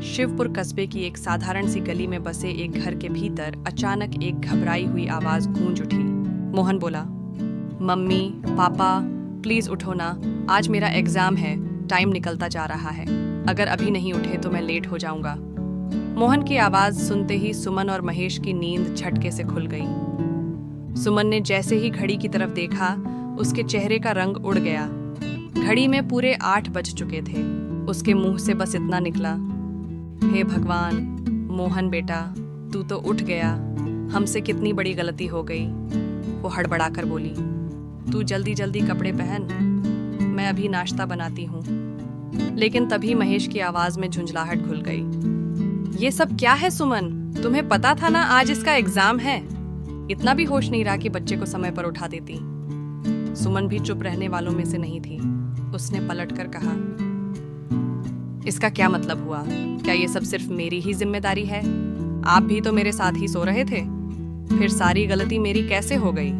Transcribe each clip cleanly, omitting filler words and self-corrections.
शिवपुर कस्बे की एक साधारण सी गली में बसे एक घर के भीतर अचानक एक घबराई हुई आवाज गूंज उठी। मोहन बोला, मम्मी, पापा, प्लीज उठो ना, आज मेरा एग्जाम है, टाइम निकलता जा रहा है, अगर अभी नहीं उठे तो मैं लेट हो जाऊंगा। मोहन की आवाज सुनते ही सुमन और महेश की नींद झटके से खुल गई। सुमन ने जैसे ही घड़ी की तरफ देखा, उसके चेहरे का रंग उड़ गया। घड़ी में पूरे 8 बज चुके थे। उसके मुंह से बस इतना निकला, हे भगवान, मोहन बेटा, तू तो उठ गया, हमसे कितनी बड़ी गलती हो गई। वो हड़बड़ाकर बोली, तू जल्दी जल्दी कपड़े पहन, मैं अभी नाश्ता बनाती हूँ। लेकिन तभी महेश की आवाज में झुंझलाहट घुल गई। ये सब क्या है सुमन, तुम्हें पता था ना आज इसका एग्जाम है। इतना भी होश नहीं रहा कि बच्चे को समय पर उठा देती। सुमन भी चुप रहने वालों में से नहीं थी। उसने पलटकर कहा, इसका क्या मतलब हुआ? क्या ये सब सिर्फ मेरी ही जिम्मेदारी है? आप भी तो मेरे साथ ही सो रहे थे, फिर सारी गलती मेरी कैसे हो गई?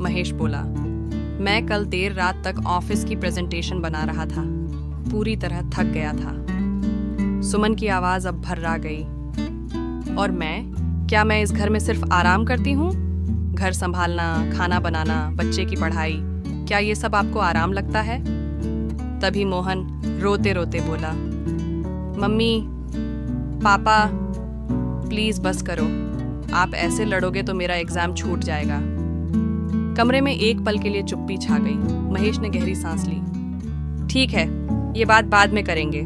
महेश बोला, मैं कल देर रात तक ऑफिस की प्रेजेंटेशन बना रहा था, पूरी तरह थक गया था। सुमन की आवाज अब भर्रा गई। और क्या मैं इस घर में सिर्फ आराम करती हूँ? घर संभालना, खाना बनाना, बच्चे की पढ़ाई, क्या ये सब आपको आराम लगता है? तभी मोहन रोते रोते बोला, मम्मी, पापा, प्लीज बस करो, आप ऐसे लड़ोगे तो मेरा एग्जाम छूट जाएगा। कमरे में एक पल के लिए चुप्पी छा गई। महेश ने गहरी सांस ली। ठीक है, ये बात बाद में करेंगे,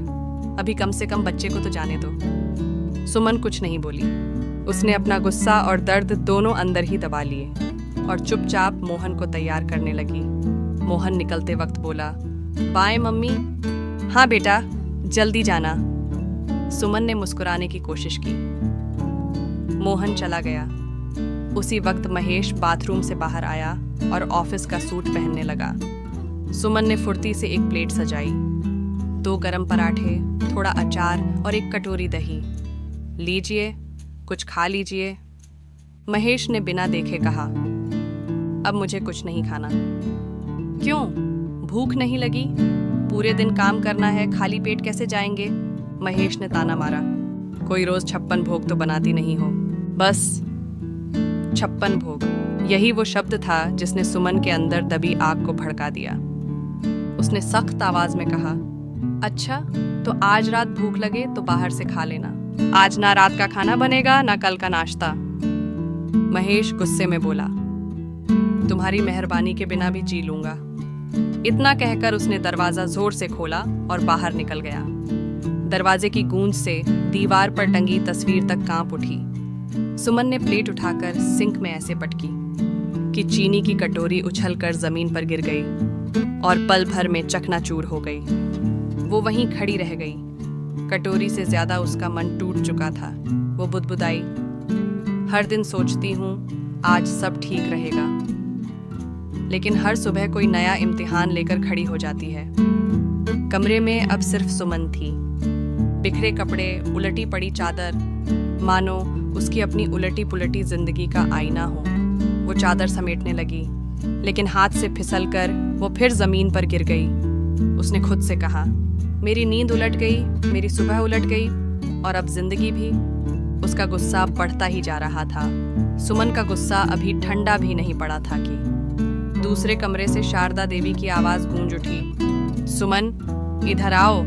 अभी कम से कम बच्चे को तो जाने दो। सुमन कुछ नहीं बोली। उसने अपना गुस्सा और दर्द दोनों अंदर ही दबा लिए और चुपचाप मोहन को तैयार करने लगी। मोहन निकलते वक्त बोला, बाय मम्मी। हाँ बेटा, जल्दी जाना। सुमन ने मुस्कुराने की कोशिश की। मोहन चला गया। उसी वक्त महेश बाथरूम से बाहर आया और ऑफिस का सूट पहनने लगा। सुमन ने फुर्ती से एक प्लेट सजाई, 2 गरम पराठे, थोड़ा अचार और एक कटोरी दही। लीजिए, कुछ खा लीजिए। महेश ने बिना देखे कहा, अब मुझे कुछ नहीं खाना। क्यों, भूख नहीं लगी? पूरे दिन काम करना है, खाली पेट कैसे जाएंगे? महेश ने ताना मारा। कोई रोज 56 भोग तो बनाती नहीं हो। बस 56 भोग, यही वो शब्द था जिसने सुमन के अंदर दबी आग को भड़का दिया। उसने सख्त आवाज में कहा, अच्छा तो आज रात भूख लगे तो बाहर से खा लेना। आज ना रात का खाना बनेगा ना कल का नाश्ता। महेश गुस्से में बोला, तुम्हारी मेहरबानी के बिना भी जी लूंगा। इतना कहकर उसने दरवाजा जोर से खोला और बाहर निकल गया। दरवाजे की गूंज से दीवार पर टंगी तस्वीर तक कांप उठी। सुमन ने प्लेट उठाकर सिंक में ऐसे पटकी कि चीनी की कटोरी उछलकर जमीन पर गिर गई और पल भर में चकनाचूर हो गई। वो वहीं खड़ी रह गई। कटोरी से ज्यादा उसका मन टूट चुका था। वो बुदबुदाई, हर दिन सोचती हूँ आज सब ठीक रहेगा, लेकिन हर सुबह कोई नया इम्तिहान लेकर खड़ी हो जाती है। कमरे में अब सिर्फ सुमन थी। बिखरे कपड़े, उलटी पड़ी चादर, मानो उसकी अपनी उलटी पुलटी जिंदगी का आईना हो। वो चादर समेटने लगी, लेकिन हाथ से फिसलकर वो फिर जमीन पर गिर गई। उसने खुद से कहा, मेरी नींद उलट गई, मेरी सुबह उलट गई और अब जिंदगी भी। उसका गुस्सा बढ़ता ही जा रहा था। सुमन का गुस्सा अभी ठंडा भी नहीं पड़ा था कि दूसरे कमरे से शारदा देवी की आवाज गूंज उठी, सुमन, इधर आओ।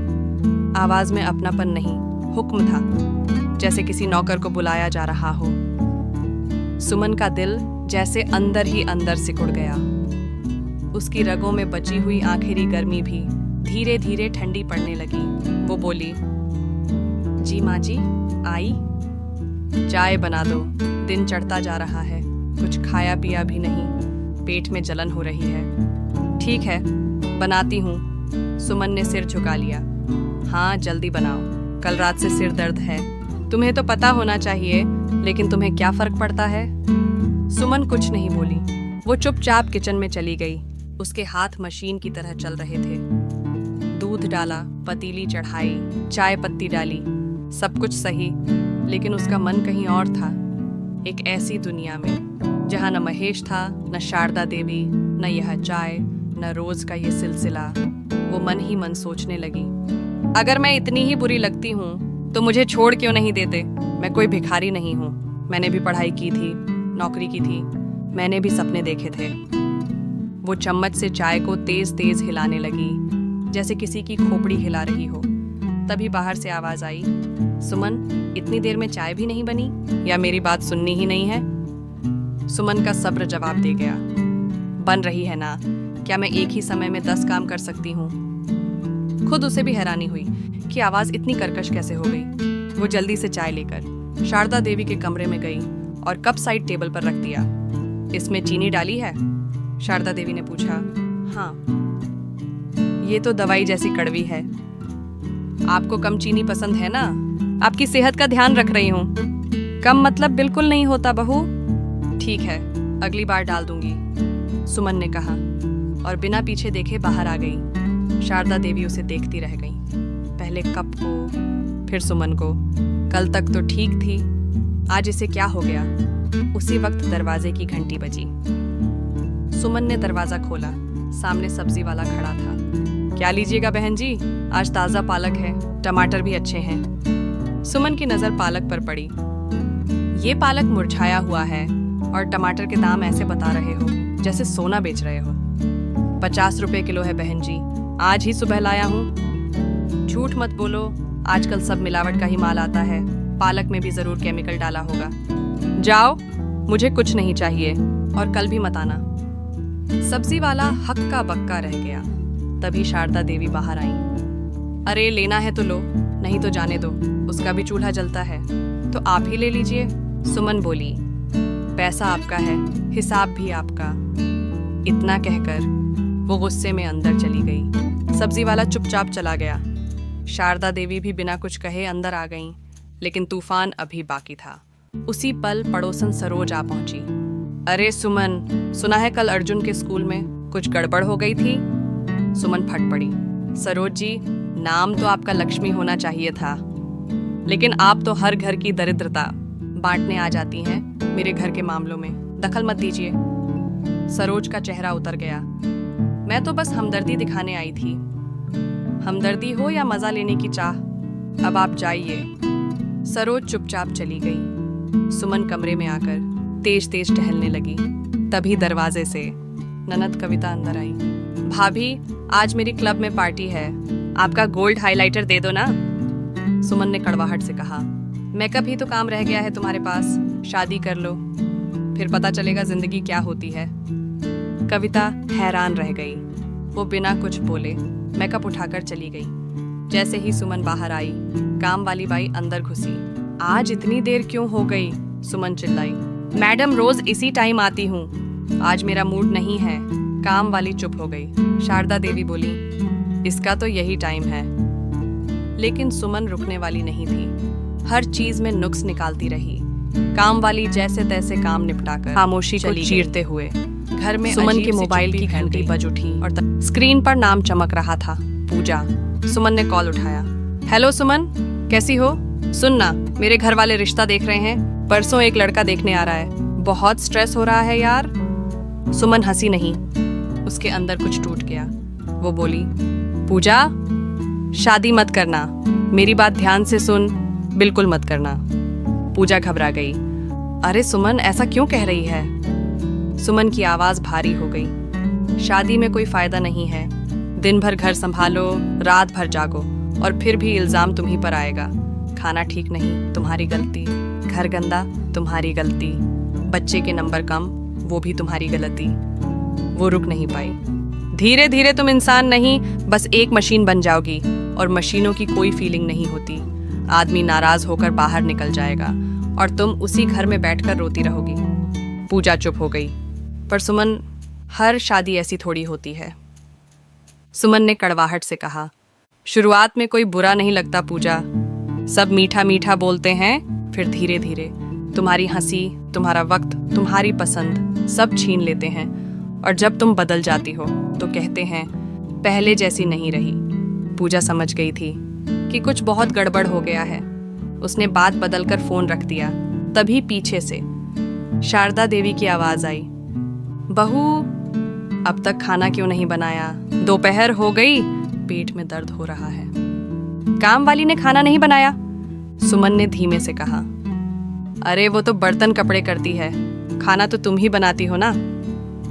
आवाज में अपनापन नहीं, हुक्म था, जैसे किसी नौकर को बुलाया जा रहा हो। सुमन का दिल जैसे अंदर ही अंदर सिकुड़ गया। उसकी रगों में बची हुई आखिरी गर्मी भी धीरे धीरे ठंडी पड़ने लगी। वो बोली, जी माँ जी, आई? चाय बना दो, दिन चढ़ता जा रहा है, कुछ खाया पिया भी नहीं, पेट में जलन हो रही है। ठीक है, बनाती हूँ। सुमन ने सिर झुका लिया। हाँ, जल्दी बनाओ, कल रात से सिर दर्द है। तुम्हें तो पता होना चाहिए, लेकिन तुम्हें क्या फर्क पड़ता है? सुमन कुछ नहीं बोली। वो चुपचाप किचन में चली गई। उसके हाथ मशीन की तरह चल रहे थे। दूध डाला, पतीली चढ़ाई, चाय पत्ती डाली, सब कुछ सही, लेकिन उसका मन कहीं और था। एक ऐसी दुनिया में जहाँ न महेश था, न शारदा देवी, न यह चाय, न रोज का ये सिलसिला। वो मन ही मन सोचने लगी, अगर मैं इतनी ही बुरी लगती हूँ तो मुझे छोड़ क्यों नहीं देते? मैं कोई भिखारी नहीं हूँ। मैंने भी पढ़ाई की थी, नौकरी की थी, मैंने भी सपने देखे थे। वो चम्मच से चाय को तेज तेज हिलाने लगी, जैसे किसी की खोपड़ी हिला रही हो। तभी बाहर से आवाज आई, सुमन, इतनी देर में चाय भी नहीं बनी, या मेरी बात सुननी ही नहीं है? सुमन का सब्र जवाब दे गया, बन रही है ना, क्या मैं एक ही समय में 10 काम कर सकती हूँ? खुद उसे भी हैरानी हुई कि आवाज इतनी कर्कश कैसे हो गई। वो जल्दी से चाय लेकर शारदा देवी के कमरे में गई और कप साइड टेबल पर रख दिया। इसमें चीनी डाली है? शारदा देवी ने पूछा। हाँ। ये तो दवाई जैसी कड़वी है। आपको कम चीनी पसंद है ना? आपकी सेहत का ध्यान रख रही हूँ। कम मतलब बिल्कुल नहीं होता बहू। ठीक है, अगली बार डाल दूंगी, सुमन ने कहा और बिना पीछे देखे बाहर आ गई। शारदा देवी उसे देखती रह गई, पहले कप को, फिर सुमन को। कल तक तो ठीक थी, आज इसे क्या हो गया? उसी वक्त दरवाजे की घंटी बजी। सुमन ने दरवाजा खोला, सामने सब्जी वाला खड़ा था। क्या लीजिएगा बहन जी? आज ताज़ा पालक है, टमाटर भी अच्छे हैं। सुमन की नज़र पालक पर पड़ी। ये पालक मुरझाया हुआ है और टमाटर के दाम ऐसे बता रहे हो जैसे सोना बेच रहे हो। 50 रुपए किलो है बहन जी, आज ही सुबह लाया हूँ। झूठ मत बोलो, आजकल सब मिलावट का ही माल आता है, पालक में भी जरूर केमिकल डाला होगा। जाओ, मुझे कुछ नहीं चाहिए और कल भी मत आना। सब्जी वाला हक्का बक्का रह गया। तभी शारदा देवी बाहर आई। अरे लेना है तो लो, नहीं तो जाने दो, उसका भी चूल्हा जलता है, तो आप ही ले लीजिए। सुमन बोली, पैसा आपका है, हिसाब भी आपका। इतना कहकर वो गुस्से में अंदर चली गई। सब्जी वाला चुपचाप चला गया। शारदा देवी भी बिना कुछ कहे अंदर आ गईं, लेकिन तूफान अभी बाकी था। उसी पल पड़ोसन सरोज आ पहुंची। अरे सुमन, सुना है कल अर्जुन के स्कूल में कुछ गड़बड़ हो गई थी? सुमन फट पड़ी। सरोज जी, नाम तो आपका लक्ष्मी होना चाहिए था, लेकिन आप तो हर घर की दरिद्रता बांटने आ जाती हैं मेरे घर के मामलों में। दखल मत दीजिए। सरोज का चेहरा उतर गया। मैं तो बस हमदर्दी दिखाने आई थी। हमदर्दी हो या मजा लेने की चाह, अब आप जाइए। सरोज चुपचाप चली गई। सुमन कमरे में आकर तेज तेज टहलने लगी। तभी दरवाजे से ननद कविता अंदर आई। भाभी, आज मेरी क्लब में पार्टी है, आपका गोल्ड हाइलाइटर दे दो ना। सुमन ने कड़वाहट से कहा, मेकअप ही तो काम रह गया है तुम्हारे पास, शादी कर लो, फिर पता चलेगा जिंदगी क्या होती है। कविता हैरान रह गई। वो बिना कुछ बोले मेकअप उठाकर चली गई। जैसे ही सुमन बाहर आई, काम वाली बाई अंदर घुसी। आज इतनी देर क्यों हो गई? सुमन चिल्लाई। मैडम, रोज इसी टाइम आती हूँ, आज मेरा मूड नहीं है। काम वाली चुप हो गई। शारदा देवी बोली, इसका तो यही टाइम है। लेकिन सुमन रुकने वाली नहीं थी, हर चीज में नुक्स निकालती रही। काम वाली जैसे तैसे काम निपटाकर खामोशी को चीरते हुए घर में सुमन के मोबाइल की घंटी बज उठी और स्क्रीन पर नाम चमक रहा था, पूजा। सुमन ने कॉल उठाया। हेलो सुमन, कैसी हो? सुनना, मेरे घर वाले रिश्ता देख रहे हैं, परसों एक लड़का देखने आ रहा है। बहुत स्ट्रेस हो रहा है यार। सुमन हंसी नहीं, उसके अंदर कुछ टूट गया। वो बोली, पूजा, शादी मत करना, मेरी बात ध्यान से सुन, बिल्कुल मत करना। पूजा घबरा गई। अरे सुमन, ऐसा क्यों कह रही है? सुमन की आवाज भारी हो गई। शादी में कोई फायदा नहीं है, दिन भर घर संभालो, रात भर जागो, और फिर भी इल्जाम तुम्ही पर आएगा। खाना ठीक नहीं, तुम्हारी गलती। घर गंदा, तुम्हारी गलती। बच्चे के नंबर कम, वो भी तुम्हारी गलती। वो रुक नहीं पाई। धीरे धीरे तुम इंसान नहीं, बस एक मशीन बन जाओगी, और मशीनों की कोई फीलिंग नहीं होती। आदमी नाराज होकर बाहर निकल जाएगा और तुम उसी घर में बैठकर रोती रहोगी। पूजा चुप हो गई। पर सुमन, हर शादी ऐसी थोड़ी होती है। सुमन ने कड़वाहट से कहा, शुरुआत में कोई बुरा नहीं लगता पूजा, सब मीठा मीठा बोलते हैं, फिर धीरे धीरे तुम्हारी हंसी, तुम्हारा वक्त, तुम्हारी पसंद सब छीन लेते हैं, और जब तुम बदल जाती हो तो कहते हैं पहले जैसी नहीं रही। पूजा समझ गई थी कि कुछ बहुत गड़बड़ हो गया है। उसने बात बदलकर फोन रख दिया। तभी पीछे से शारदा देवी की आवाज आई, बहू, अब तक खाना क्यों नहीं बनाया? दोपहर हो गई, पेट में दर्द हो रहा है। काम वाली ने खाना नहीं बनाया? सुमन ने धीमे से कहा। अरे वो तो बर्तन कपड़े करती है, खाना तो तुम ही बनाती हो ना।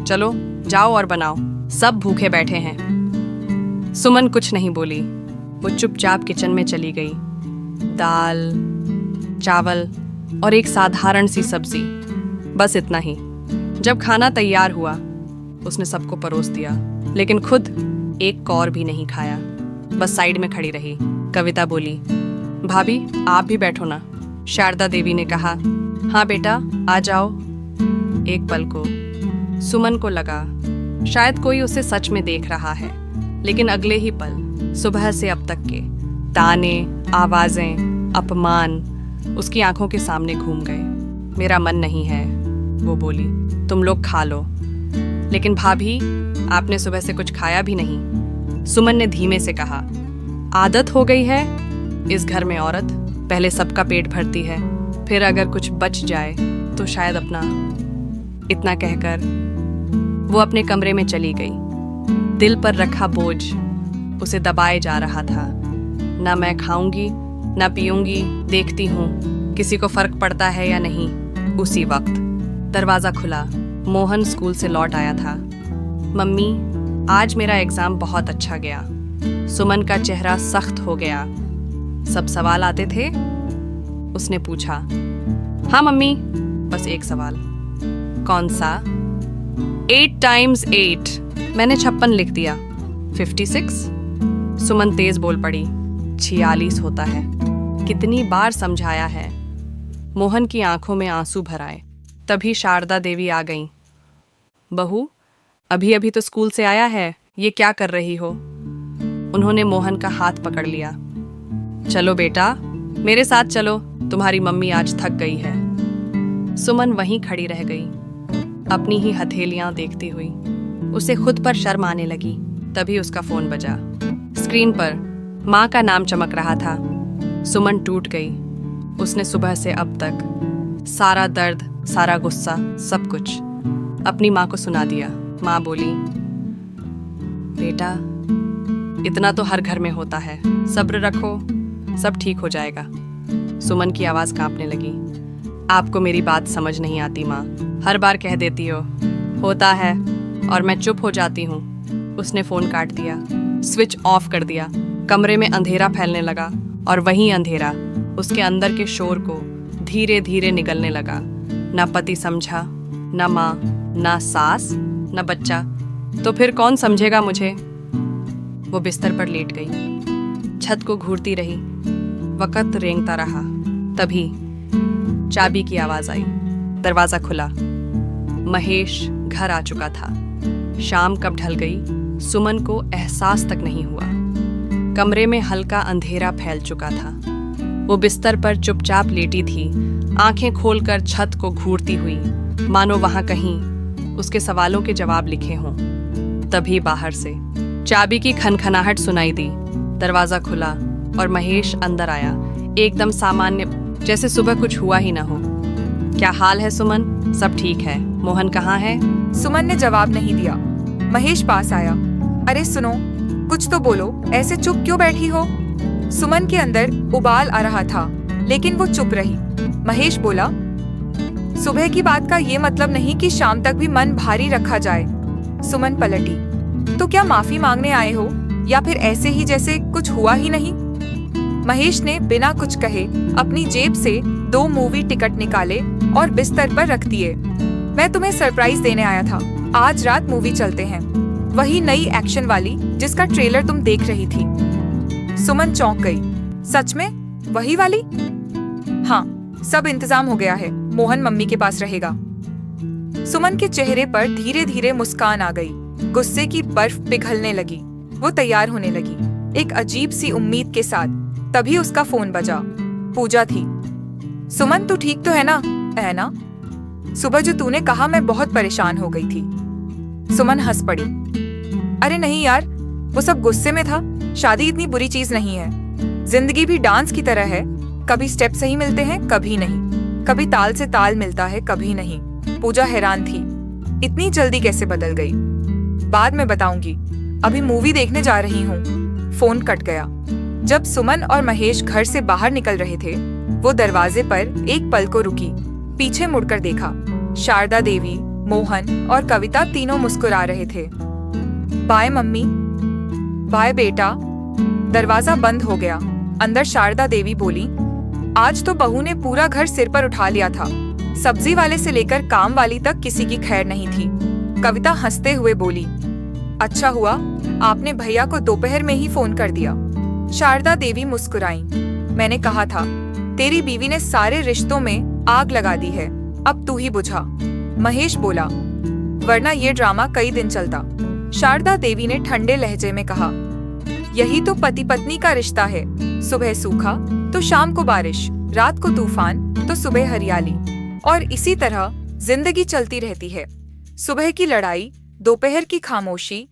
चलो जाओ और बनाओ, सब भूखे बैठे हैं। सुमन कुछ नहीं बोली। वो चुपचाप किचन में चली गई। दाल, चावल और एक साधारण सी सब्जी, बस इतना ही। जब खाना तैयार हुआ उसने सबको परोस दिया, लेकिन खुद एक कौर भी नहीं खाया, बस साइड में खड़ी रही। कविता बोली, भाभी आप भी बैठो ना। शारदा देवी ने कहा, हाँ बेटा आ जाओ। एक पल को सुमन को लगा शायद कोई उसे सच में देख रहा है, लेकिन अगले ही पल सुबह से अब तक के ताने, आवाजें, अपमान उसकी आंखों के सामने घूम गए। मेरा मन नहीं है, वो बोली, तुम लोग खा लो। लेकिन भाभी आपने सुबह से कुछ खाया भी नहीं, सुमन ने धीमे से कहा। आदत हो गई है इस घर में, औरत पहले सबका पेट भरती है, फिर अगर कुछ बच जाए तो शायद अपना। इतना कहकर वो अपने कमरे में चली गई। दिल पर रखा बोझ उसे दबाए जा रहा था। ना मैं खाऊंगी ना पीऊंगी, देखती हूँ किसी को फर्क पड़ता है या नहीं। उसी वक्त दरवाजा खुला। मोहन स्कूल से लौट आया था। मम्मी आज मेरा एग्जाम बहुत अच्छा गया। सुमन का चेहरा सख्त हो गया। सब सवाल आते थे? उसने पूछा। हाँ मम्मी, बस एक सवाल। कौन सा? 8 times 8। मैंने 56 लिख दिया। 56? सुमन तेज बोल पड़ी। 46 होता है। कितनी बार समझाया है। मोहन की आंखों में आंसू भर आए। तभी शारदा देवी आ गईं। बहू, अभी अभी तो स्कूल से आया है, ये क्या कर रही हो? उन्होंने मोहन का हाथ पकड़ लिया। चलो बेटा मेरे साथ चलो, तुम्हारी मम्मी आज थक गई है। सुमन वहीं खड़ी रह गई, अपनी ही हथेलियां देखती हुई। उसे खुद पर शर्म आने लगी। तभी उसका फोन बजा। स्क्रीन पर माँ का नाम चमक रहा था। सुमन टूट गई। उसने सुबह से अब तक सारा दर्द, सारा गुस्सा, सब कुछ अपनी माँ को सुना दिया। माँ बोली, बेटा इतना तो हर घर में होता है, सब्र रखो, सब ठीक हो जाएगा। सुमन की आवाज कांपने लगी। आपको मेरी बात समझ नहीं आती माँ, हर बार कह देती हो होता है और मैं चुप हो जाती हूँ। उसने फोन काट दिया, स्विच ऑफ कर दिया। कमरे में अंधेरा फैलने लगा और वही अंधेरा उसके अंदर के शोर को धीरे धीरे निगलने लगा। ना पति समझा, ना माँ, ना सास, ना बच्चा, तो फिर कौन समझेगा मुझे? वो बिस्तर पर लेट गई, छत को घूरती रही। वक़्त रेंगता रहा। तभी चाबी की आवाज आई। दरवाजा खुला। महेश घर आ चुका था। शाम कब ढल गई सुमन को एहसास तक नहीं हुआ। कमरे में हल्का अंधेरा फैल चुका था। वो बिस्तर पर चुपचाप लेटी थी, आंखें खोलकर छत को घूरती हुई, मानो वहां कहीं उसके सवालों के जवाब लिखे हों। तभी बाहर से चाबी की खनखनाहट सुनाई दी। दरवाजा खुला और महेश अंदर आया, एकदम सामान्य, जैसे सुबह कुछ हुआ ही ना हो। क्या हाल है सुमन? सब ठीक है। मोहन कहाँ है? सुमन ने जवाब नहीं दिया। महेश पास आया। अरे सुनो, कुछ तो बोलो, ऐसे चुप क्यों बैठी हो? सुमन के अंदर उबाल आ रहा था, लेकिन वो चुप रही। महेश बोला, सुबह की बात का ये मतलब नहीं कि शाम तक भी मन भारी रखा जाए। सुमन पलटी। तो क्या माफी मांगने आए हो या फिर ऐसे ही जैसे कुछ हुआ ही नहीं? महेश ने बिना कुछ कहे अपनी जेब से 2 मूवी टिकट निकाले और बिस्तर पर रख दिए। मैं तुम्हें सरप्राइज देने आया था। आज रात मूवी चलते हैं, वही नई एक्शन वाली जिसका ट्रेलर तुम देख रही थी। सुमन चौंक गई। सच में? वही वाली? हाँ, सब इंतजाम हो गया है। मोहन मम्मी के पास रहेगा। सुमन के चेहरे पर धीरे धीरे मुस्कान आ गई। गुस्से की बर्फ पिघलने लगी। वो तैयार होने लगी, एक अजीब सी उम्मीद के साथ। तभी उसका फोन बजा। पूजा थी। सुमन तू ठीक तो है ना? सुबह जो तूने कहा मैं बहुत परेशान हो गई थी। सुमन हंस पड़ी। अरे नहीं यार, वो सब गुस्से में था। शादी इतनी बुरी चीज नहीं है। जिंदगी भी डांस की तरह है, कभी स्टेप सही मिलते हैं, कभी नहीं। कभी ताल से ताल मिलता है, कभी नहीं। पूजा हैरान थी, इतनी जल्दी कैसे बदल गई। बाद में बताऊंगी, अभी मूवी देखने जा रही हूँ। फोन कट गया। जब सुमन और महेश घर से बाहर निकल रहे थे, वो दरवाजे पर एक पल को रुकी, पीछे मुड़कर देखा। शारदा देवी, मोहन और कविता तीनों मुस्कुरा रहे थे। Bye mummy. बाय बेटा। दरवाजा बंद हो गया। अंदर शारदा देवी बोली, आज तो बहू ने पूरा घर सिर पर उठा लिया था। सब्जी वाले से लेकर काम वाली तक किसी की खैर नहीं थी। कविता हंसते हुए बोली, अच्छा हुआ आपने भैया को दोपहर में ही फोन कर दिया। शारदा देवी मुस्कुराई, मैंने कहा था तेरी बीवी ने सारे रिश्तों में आग लगा दी है, अब तू ही बुझा। महेश बोला, वरना ये ड्रामा कई दिन चलता। शारदा देवी ने ठंडे लहजे में कहा, यही तो पति पत्नी का रिश्ता है। सुबह सूखा तो शाम को बारिश, रात को तूफान तो सुबह हरियाली, और इसी तरह जिंदगी चलती रहती है। सुबह की लड़ाई, दोपहर की खामोशी